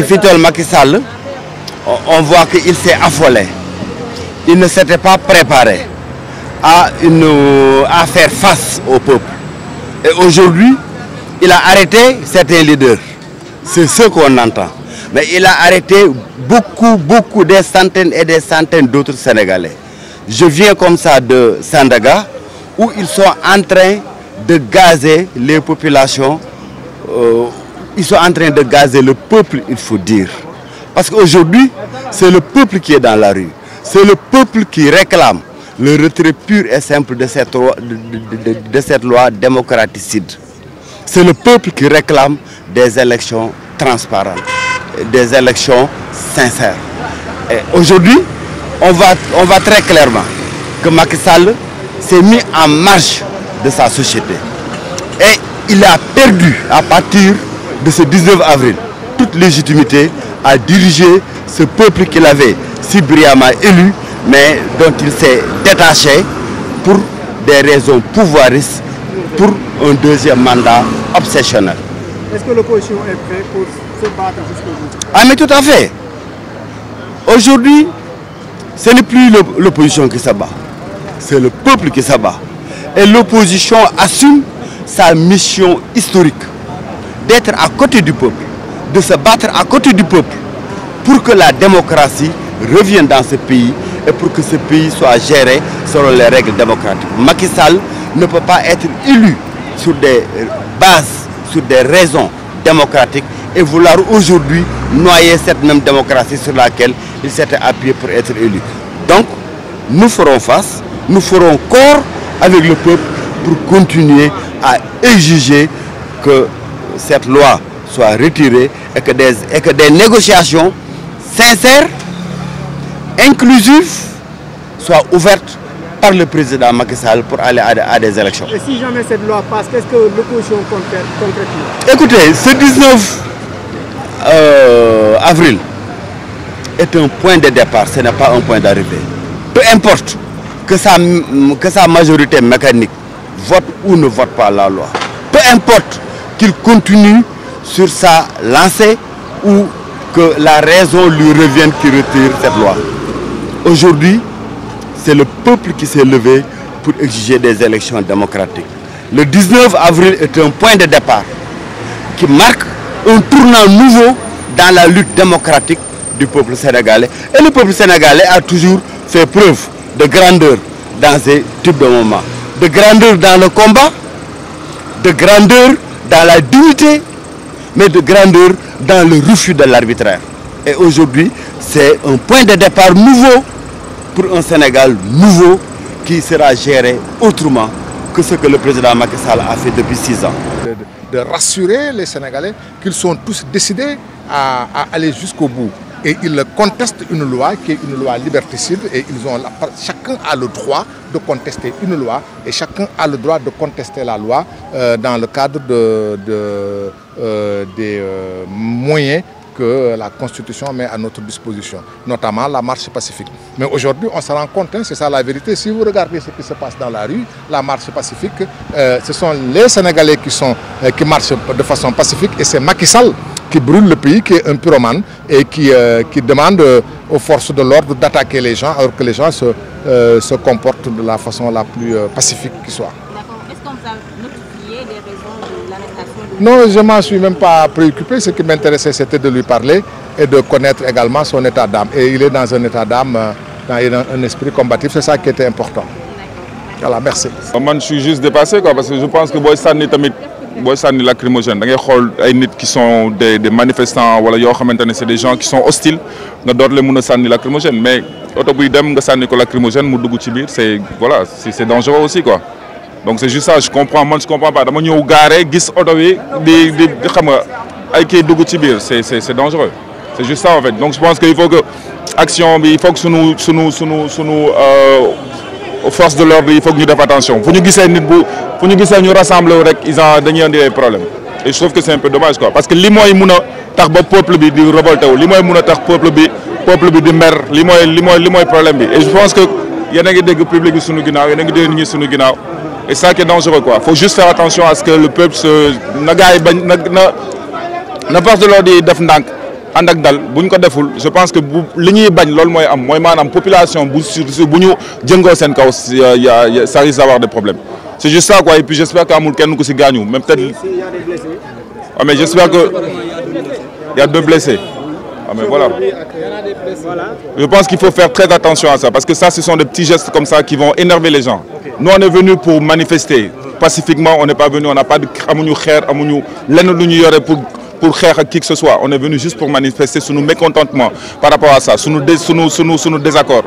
Fitol Macky Sall, on voit qu'il s'est affolé. Il ne s'était pas préparé à faire face au peuple. Et aujourd'hui, il a arrêté certains leaders. C'est ce qu'on entend. Mais il a arrêté beaucoup des centaines et des centaines d'autres Sénégalais. Je viens comme ça de Sandaga, où ils sont en train de gazer les populations. Ils sont en train de gazer le peuple, il faut dire. Parce qu'aujourd'hui, c'est le peuple qui est dans la rue. C'est le peuple qui réclame le retrait pur et simple de cette loi démocraticide. C'est le peuple qui réclame des élections transparentes, des élections sincères. Aujourd'hui, on voit très clairement que Macky Sall s'est mis en marche de sa société. Et il a perdu, à partir de ce 19 avril, toute légitimité à diriger ce peuple qu'il avait si brillamment élu, mais dont il s'est détaché pour des raisons pouvoiristes, pour un deuxième mandat obsessionnel. Est-ce que l'opposition est prête pour se battre jusqu'au bout? Ah mais tout à fait. Aujourd'hui, ce n'est plus l'opposition qui se bat, c'est le peuple qui se bat. Et l'opposition assume sa mission historique d'être à côté du peuple, de se battre à côté du peuple pour que la démocratie revienne dans ce pays et pour que ce pays soit géré selon les règles démocratiques. Macky Sall ne peut pas être élu sur des bases, sur des raisons démocratiques et vouloir aujourd'hui noyer cette même démocratie sur laquelle il s'était appuyé pour être élu. Donc, nous ferons face, nous ferons corps avec le peuple pour continuer à exiger que cette loi soit retirée et que des négociations sincères, inclusives, soient ouvertes par le président Macky Sall pour aller à des élections. Et si jamais cette loi passe, qu'est-ce que l'opposition compte faire concrètement? Écoutez, ce 19 avril est un point de départ, ce n'est pas un point d'arrivée. Peu importe que sa majorité mécanique vote ou ne vote pas la loi. Peu importe qu'il continue sur sa lancée ou que la raison lui revienne qu'il retire cette loi. Aujourd'hui, c'est le peuple qui s'est levé pour exiger des élections démocratiques. Le 19 avril est un point de départ qui marque un tournant nouveau dans la lutte démocratique du peuple sénégalais. Et le peuple sénégalais a toujours fait preuve de grandeur dans ces types de moments. De grandeur dans le combat, de grandeur dans la dignité, mais de grandeur dans le refus de l'arbitraire. Et aujourd'hui, c'est un point de départ nouveau pour un Sénégal nouveau qui sera géré autrement que ce que le président Macky Sall a fait depuis 6 ans. De rassurer les Sénégalais qu'ils sont tous décidés à aller jusqu'au bout. Et ils contestent une loi qui est une loi liberticide et chacun a le droit de contester une loi et chacun a le droit de contester la loi dans le cadre des moyens que la Constitution met à notre disposition, notamment la marche pacifique. Mais aujourd'hui, on se rend compte, c'est ça la vérité, si vous regardez ce qui se passe dans la rue, la marche pacifique, ce sont les Sénégalais qui marchent de façon pacifique et c'est Macky Sall qui brûle le pays, qui est un pyromane et qui demande aux forces de l'ordre d'attaquer les gens alors que les gens se comportent de la façon la plus pacifique qui soit. D'accord. Est-ce qu'on vous a notifié des raisons de l'arrestation de... Non, je ne m'en suis même pas préoccupé. Ce qui m'intéressait, c'était de lui parler et de connaître également son état d'âme. Et il est dans un état d'âme, dans un esprit combatif. C'est ça qui était important. Voilà, merci. Moi, je suis juste dépassé parce que je pense que Boy Sani lacrymogène, da ngay xool ay nit qui sont des manifestants wala yoo xamante ne c'est des gens qui sont hostiles nga door leen mën a sànni lacrymogène mais oto buy dem nga sànni ko lacrymogène mu dugg ci biir c'est dangereux aussi quoi. Donc c'est juste ça, je comprends pas dama ñëw gaare gis oto bi di xam nga ay kii dugg ci biir c'est dangereux. C'est juste ça en fait. Donc je pense qu'il faut que action bi il faut que sunu force de l'ordre il faut que ñu def attention fu ñu gisee nit bu fu ñu gisee ñu rassembler rek dañuy andi ay problèmes et je trouve que c'est un peu dommage quoi parce que li mooy mun a tax ba peuple bi di révolté wu li mooy mun a tax peuple bi di mer li mooy problème bi et je pense que yéen a ngi dégg public bi sunu ginnaaw yéen a ngi dégg nit ñi sunu ginnaaw et ça qui est dangereux quoi. Faut juste faire attention à ce que le peuple na gars yi bañ na force de l'ordre yi def ndànk ànd ak dal buñ ko deful je pense que bu li ñuy bañ loolu mooy am mooy maanaam population bu bu ñu jëngoo seen kaw ça risque d'avoir des problèmes c'est juste ça quoi et puis j'espère que amul kenn ku si gaañu même peut-être ah mais j'espère que il y a 2 blessés ah mais voilà je pense qu'il faut faire très attention à ça parce que ça ce sont des petits gestes comme ça qui vont énerver les gens nous on est venus pour manifester pacifiquement on n'est pas venu on n'a pas de amuñu xeer amuñu lenn lu ñu yore pour xeex ak qui que ce soit on est venu juste pour manifester sunu mécontentement par rapport à ça sunu désaccord